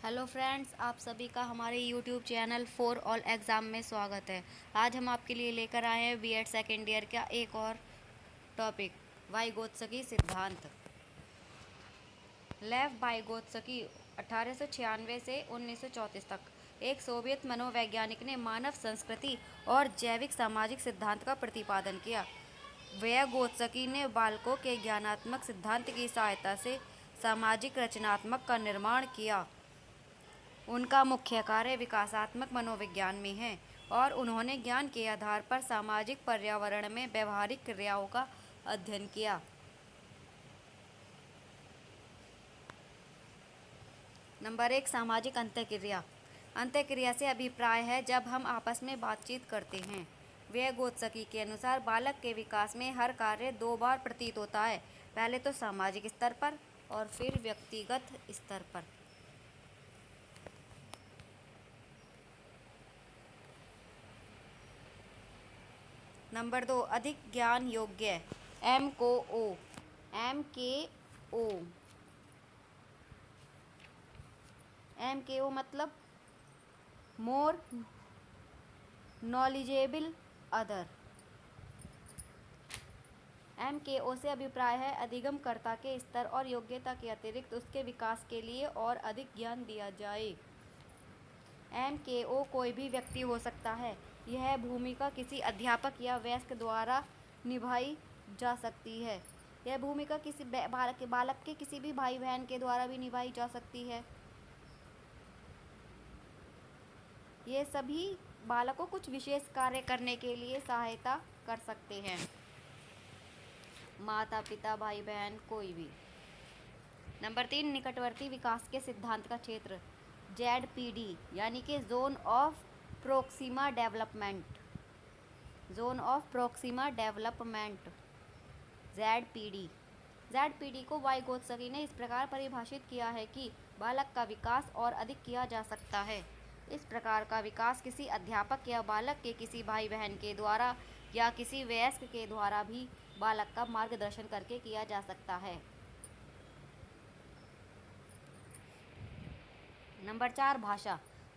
Hello friends, आप सभी का हमारे YouTube channel for all exam में स्वागत है। आज हम आपके लिए लेकर आए हैं बीएड सेकेंड ईयर का एक और टॉपिक, वाइगोत्स्की सिद्धांत। लेव वाइगोत्स्की 1896 से 1934 तक एक सोवियत मनोवैज्ञानिक ने मानव संस्कृति और जैविक सामाजिक सिद्धांत का प्रतिपादन किया। वाइगोत्स्की ने बालकों के ज्ञानात्मक सिद्धांत की सहायता से सामाजिक रचनात्मक का निर्माण किया। उनका मुख्य कार्य विकासात्मक मनोविज्ञान में है और उन्होंने ज्ञान के आधार पर सामाजिक पर्यावरण में व्यवहारिक क्रियाओं का अध्ययन किया। नंबर 1, सामाजिक अंतःक्रिया। अंतःक्रिया से अभिप्राय है जब हम आपस में बातचीत करते हैं। वाइगोत्स्की के अनुसार बालक के विकास में हर कार्य दो बार प्रतीत होता है, पहले तो सामाजिक स्तर पर और फिर व्यक्तिगत स्तर पर। नंबर 2, अधिक ज्ञान योग्य। एम को ओ एम के ओ एम के ओ मतलब मोर नॉलेजेबल अदर। एम के ओ से अभिप्राय है अधिगमकर्ता के स्तर और योग्यता के अतिरिक्त उसके विकास के लिए और अधिक ज्ञान दिया जाए। एम के ओ कोई भी व्यक्ति हो सकता है। यह भूमिका किसी अध्यापक या वयस्क द्वारा निभाई जा सकती है। यह भूमिका किसी बालक के किसी भी भाई बहन के द्वारा भी निभाई जा सकती है। ये सभी बालकों कुछ विशेष कार्य करने के लिए सहायता कर सकते हैं। माता पिता भाई बहन कोई भी। नंबर 3, निकटवर्ती विकास के सिद्धांत का क्षेत्र। ZPD यानी कि zone of Proxima development. Zone of Proxima development ZPD को वाइगोत्स्की ने इस प्रकार परिभाषित किया है कि बालक का विकास और अधिक किया जा सकता है। इस प्रकार का विकास किसी अध्यापक या बालक के किसी भाई बहन के द्वारा या किसी वयस्क के द्वारा भी बालक का मार्गदर्शन करके किया जा सकता है। नंबर 4,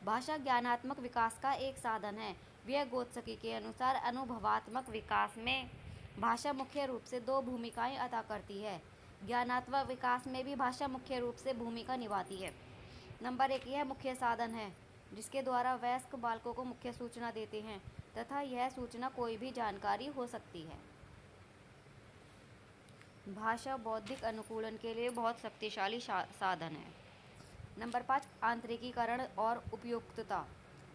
भाषा ज्ञानात्मक विकास का एक साधन है। वाइगोत्स्की के अनुसार अनुभवात्मक विकास में भाषा मुख्य रूप से दो भूमिकाएं अदा करती है। ज्ञानात्मक विकास में भी भाषा मुख्य रूप से भूमिका निभाती है। नंबर 1, यह मुख्य साधन है जिसके द्वारा वयस्क बालकों को मुख्य सूचना देते हैं तथा यह सूचना कोई भी जानकारी हो सकती है। भाषा बौद्धिक अनुकूलन के लिए बहुत शक्तिशाली साधन है। नंबर 5, आंतरिकीकरण और उपयुक्तता।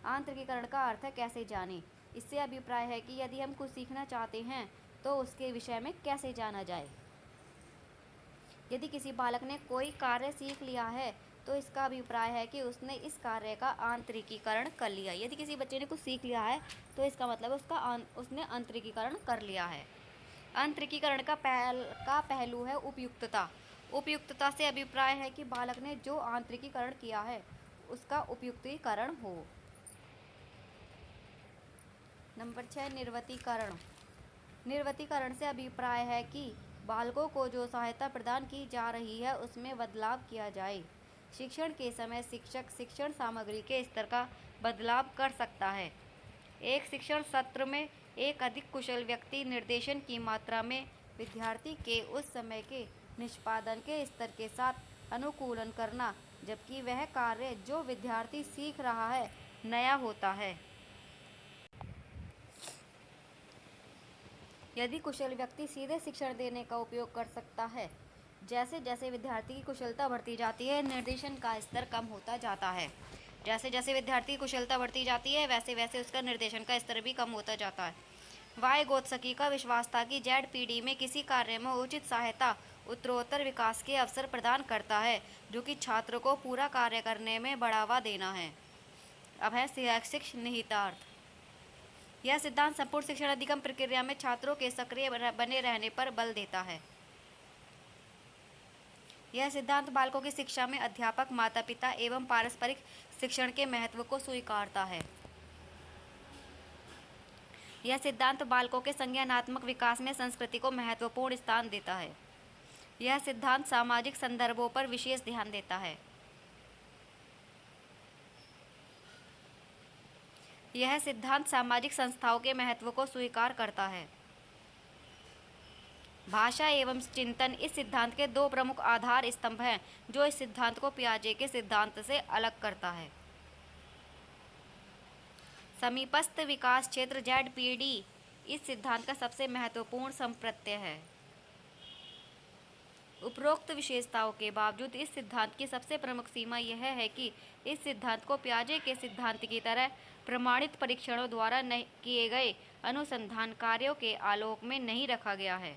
आंतरिकीकरण का अर्थ है कैसे जाने। इससे अभिप्राय है कि यदि हम कुछ सीखना चाहते हैं तो उसके विषय में कैसे जाना जाए। यदि किसी बालक ने कोई कार्य सीख लिया है तो इसका अभिप्राय है कि उसने इस कार्य का आंतरिकीकरण कर लिया। यदि किसी बच्चे ने कुछ सीख लिया है तो इसका मतलब उसने आंतरिकीकरण कर लिया है। आंतरिकीकरण का पहलू है उपयुक्तता। उपयुक्तता से अभिप्राय है कि बालक ने जो आंतरिकीकरण किया है उसका उपयुक्तीकरण हो। नंबर 6, निर्वतीकरण। निर्वतीकरण से अभिप्राय है कि बालकों को जो सहायता प्रदान की जा रही है उसमें बदलाव किया जाए। शिक्षण के समय शिक्षक शिक्षण सामग्री के स्तर का बदलाव कर सकता है। एक शिक्षण सत्र में एक अधिक कुशल व्यक्ति निर्देशन की मात्रा में विद्यार्थी के उस समय के निष्पादन के स्तर के साथ अनुकूलन करना, जबकि वह कार्य जो विद्यार्थी सीख रहा है नया होता है। यदि कुशल व्यक्ति सीधे शिक्षण देने का उपयोग कर सकता है, जैसे जैसे विद्यार्थी की कुशलता बढ़ती जाती है निर्देशन का स्तर कम होता जाता है। जैसे जैसे विद्यार्थी की कुशलता बढ़ती जाती है वैसे वैसे उसका निर्देशन का स्तर भी कम होता जाता है। वाइगोत्स्की का विश्वास था कि ZPD में किसी कार्य में उचित सहायता उत्तरोत्तर विकास के अवसर प्रदान करता है, जो कि छात्र को पूरा कार्य करने में बढ़ावा देना है। अब है शैक्षिक निहितार्थ। यह सिद्धांत संपूर्ण शिक्षण अधिगम प्रक्रिया में छात्रों के सक्रिय बने रहने पर बल देता है। यह सिद्धांत बालकों की शिक्षा में अध्यापक, माता पिता एवं पारस्परिक शिक्षण के महत्व को स्वीकारता है। यह सिद्धांत बालकों के संज्ञानात्मक विकास में संस्कृति को महत्वपूर्ण स्थान देता है। यह सिद्धांत सामाजिक संदर्भों पर विशेष ध्यान देता है। यह सिद्धांत सामाजिक संस्थाओं के महत्व को स्वीकार करता है। भाषा एवं चिंतन इस सिद्धांत के दो प्रमुख आधार स्तंभ हैं, जो इस सिद्धांत को पियाजे के सिद्धांत से अलग करता है। समीपस्थ विकास क्षेत्र ZPD इस सिद्धांत का सबसे महत्वपूर्ण संप्रत्यय है। उपरोक्त विशेषताओं के बावजूद इस सिद्धांत की सबसे प्रमुख सीमा यह है कि इस सिद्धांत को पियाजे के सिद्धांत की तरह प्रमाणित परीक्षणों द्वारा किए गए अनुसंधान कार्यों के आलोक में नहीं रखा गया है।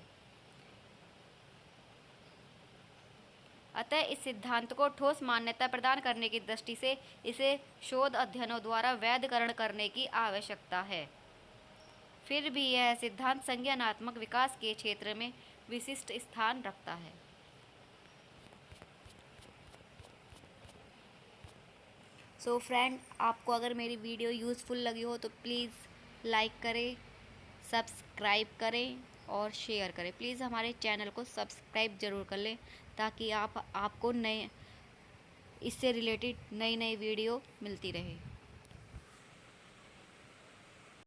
अतः इस सिद्धांत को ठोस मान्यता प्रदान करने की दृष्टि से इसे शोध अध्ययनों द्वारा वैधकरण करने की आवश्यकता है। फिर भी यह सिद्धांत संज्ञानात्मक विकास के क्षेत्र में विशिष्ट स्थान रखता है। सो फ्रेंड, आपको अगर मेरी वीडियो यूज़फुल लगी हो तो प्लीज़ लाइक करें, सब्सक्राइब करें और शेयर करें। प्लीज़ हमारे चैनल को सब्सक्राइब ज़रूर कर लें ताकि आपको इससे रिलेटेड नई वीडियो मिलती रहे।